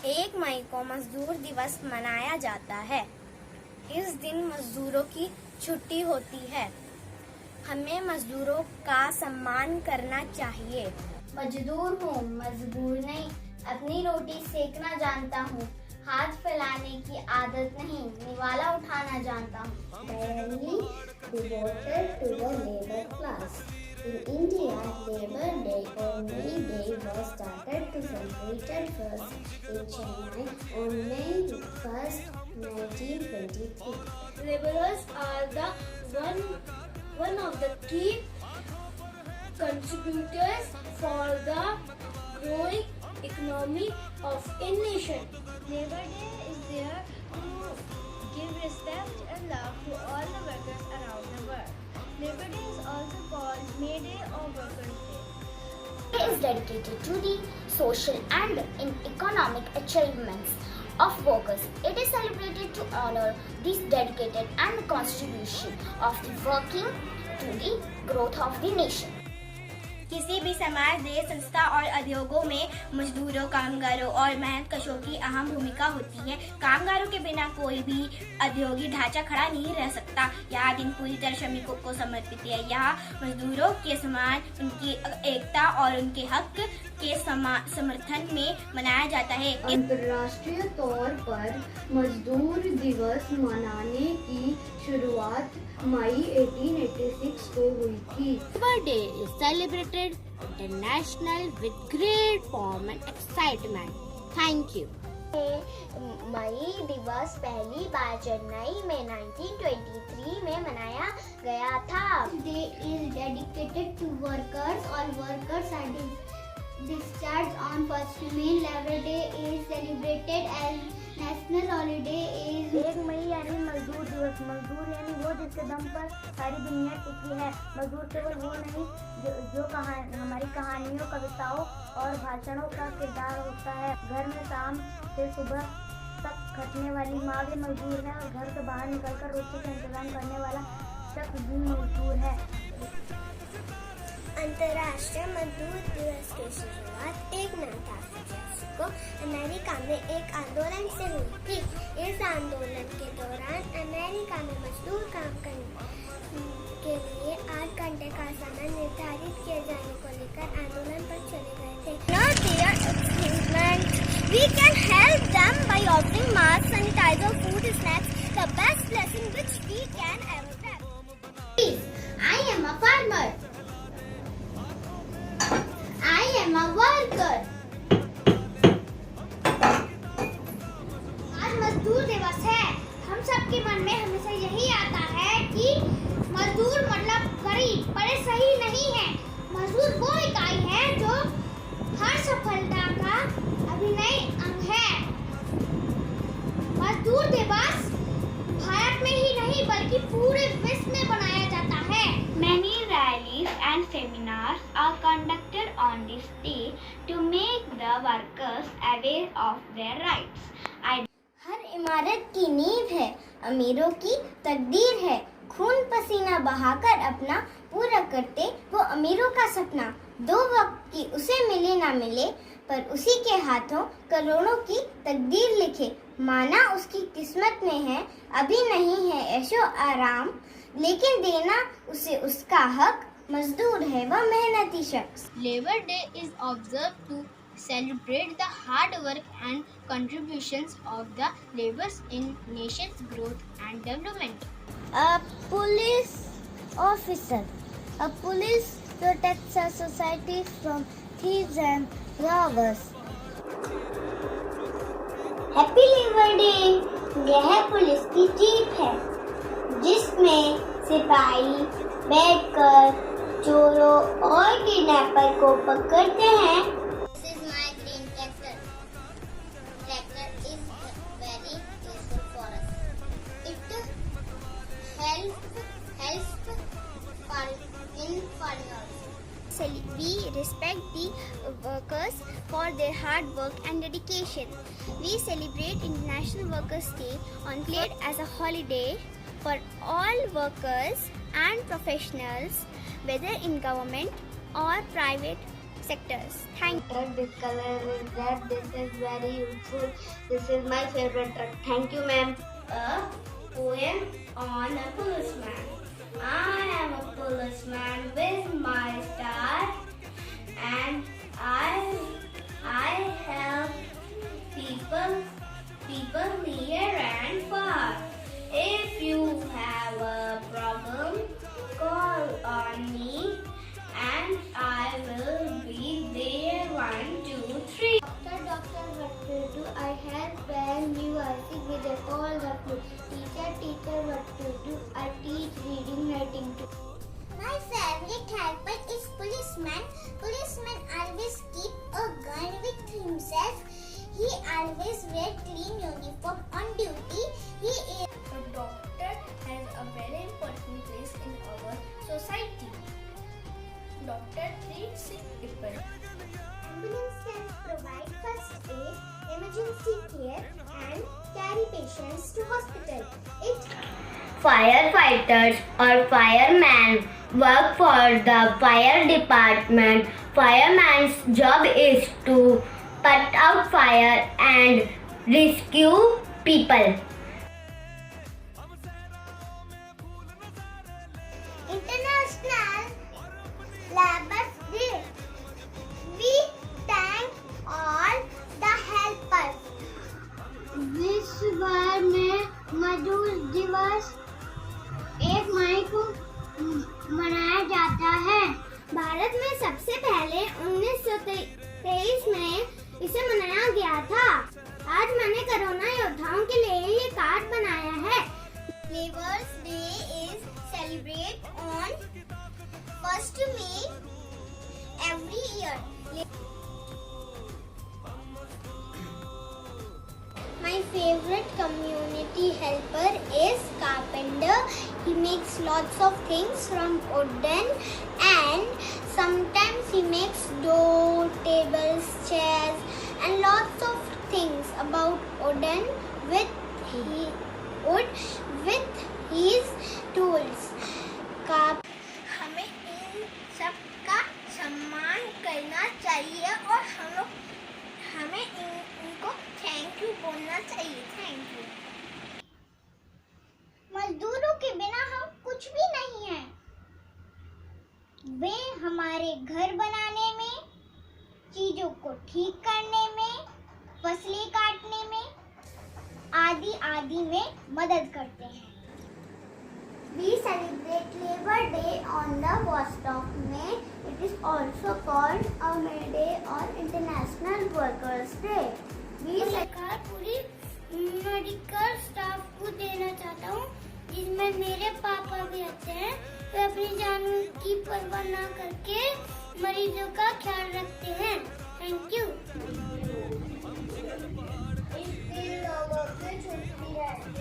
1 मई को मजदूर दिवस मनाया जाता है। इस दिन मजदूरों की छुट्टी होती है। हमें मजदूरों का सम्मान करना चाहिए। मजदूर हूँ, मजबूर नहीं। अपनी रोटी सेकना जानता हूँ। हाथ फैलाने की आदत नहीं, निवाला उठाना जानता हूँ। Primarily devoted to the labor class. In India, Labor Day or May Day was started to celebrated first in Chennai on May 1st, 1923. Laborers are the one of the key contributors for the growing economy of a nation. Labor Day is there to give respect and love to all the workers around the world. Labor Day is also called May Day or Workers' Day. It is dedicated to the social and economic achievements of workers. It is celebrated to honor this dedicated and contribution of the working to the growth of the nation. किसी भी समाज, देश, संस्था और उद्योगों में मजदूरों, कामगारों और मेहनतकशों की अहम भूमिका होती है। कामगारों के बिना कोई भी औद्योगिक ढांचा खड़ा नहीं रह सकता। यह दिन पूरी तरह श्रमिकों को समर्पित है। यहाँ मजदूरों के सम्मान, उनकी एकता और उनके हक के समर्थन में मनाया जाता है। अंतर्राष्ट्रीय तौर पर मजदूर दिवस मनाने की शुरुआत मई 1886 को हुई थी। Labor Day is celebrated international with great pomp and excitement. Thank you. मई दिवस पहली बार चेन्नई में 1923 में मनाया गया था। Day is dedicated to workers. All workers are discharged on 1st May. Labor Day is celebrated as national holiday. is 1 मई यानी मजदूर दिवस। मजदूर यानी वो जिसके दम पर सारी दुनिया टिकी है। मजदूर केवल वो नहीं जो हमारी कहानियों, कविताओं और भाषणों का किरदार होता है। घर में शाम से सुबह तक खटने वाली माँ भी मजदूर है और घर से बाहर निकलकर रोटी का इंतजाम करने वाला शख्स भी मजदूर है। अंतर्राष्ट्रीय मजदूर दिवस की शुरुआत 1 मई 1986 को अमेरिका में एक आंदोलन से हुई थी। इस आंदोलन के दौरान अमेरिका में मजदूर काम करने के लिए 8 घंटे का समय निर्धारित किए जाने को लेकर आंदोलन पर चले गए थे। Not their achievement. We can help them by offering masks, sanitizer, food, snacks, the best blessing which we can ever have. Please, I am a farmer. I am a worker. आज मजदूर दिवस है। हम सबके मन में हमेशा यही आता है कि मजदूर मतलब गरीब, पर ये सही नहीं है। मजदूर वो इकाई है जो हर सफलता का अभिनय अंग है। मजदूर दिवस भारत में ही नहीं बल्कि पूरे विश्व में मनाया जाता है। Many rallies and seminars are conducted on this day to make the workers aware of their rights. हर इमारत की नींव है, अमीरों की तकदीर है। खून पसीना बहाकर अपना पूरा करते वो अमीरों का सपना। 2 वक्त की उसे मिले ना मिले, पर उसी के हाथों करोड़ों की तकदीर लिखे। माना उसकी किस्मत में है, अभी नहीं है ऐशो आराम, लेकिन देना उसे उसका हक। मजदूर है वह मेहनती शख्स। Labor Day is observed to celebrate the hard work and contributions of the laborers in nation's growth and development. A police officer. A police protects our society from thieves and robbers. Happy labour day. यह police की jeep है जिसमें सिपाही बैठकर चोरों और kidnapper को पकड़ते हैं। This is my green tractor. Tractor is very useful for us. It helps in farming also. We respect the workers for their hard work and dedication. We celebrate International Workers' Day on played as a holiday for all workers and professionals, whether in government or private sectors. Thank you. This color is red. This is very useful. This is my favorite truck. Thank you, ma'am. A poem on a policeman. I am a policeman with my star, and I help people near and far. If you have a problem, call on me, and I will be there. 1, 2, 3. Doctor, what to do? I help when you are sick with a cold or flu. Teacher, what to do? I teach reading, writing too. My favorite helper is policeman. Policeman always keep a gun with himself. He always wear clean uniform on duty. He is A doctor has a very important place in our society. Doctor treats sick people. ambulance can provide first aid, emergency care, and carry patients to hospital. Firefighters or firemen work for the fire department. Fireman's job is to put out fire and rescue people. International Labour Day. We thank all the helpers. विश्व भर में मजदूर दिवस 1 मई को मनाया जाता है। भारत में सबसे पहले 1923 में इसे मनाया गया था। आज मैंने कोरोना योद्धाओं के लिए ये कार्ड बनाया है। Labour's Day is celebrated on 1st May every year. My favorite community helper is carpenter. He makes lots of things from wooden, and sometimes he makes door, tables, chairs, and lots of things about wooden with his tools. हमें इन सब का सम्मान करना चाहिए और हमें इनको thank you बोलना चाहिए। Thank you. मजदूरों के बिना हम कुछ भी नहीं हैं। वे हमारे घर बनाने में, चीजों को ठीक करने में, फसलें काटने में, आदि में मदद करते हैं। We celebrate Labor Day on the 1st of May. It is also called a May Day or International Workers' Day. सरकार पूरी मेडिकल स्टाफ को देना चाहता हूँ, जिसमें मेरे पापा भी आते हैं। वे अपनी जान की परवाह न करके मरीजों का ख्याल रखते हैं। Thank you. इस दिन लोगों की छुट्टी है।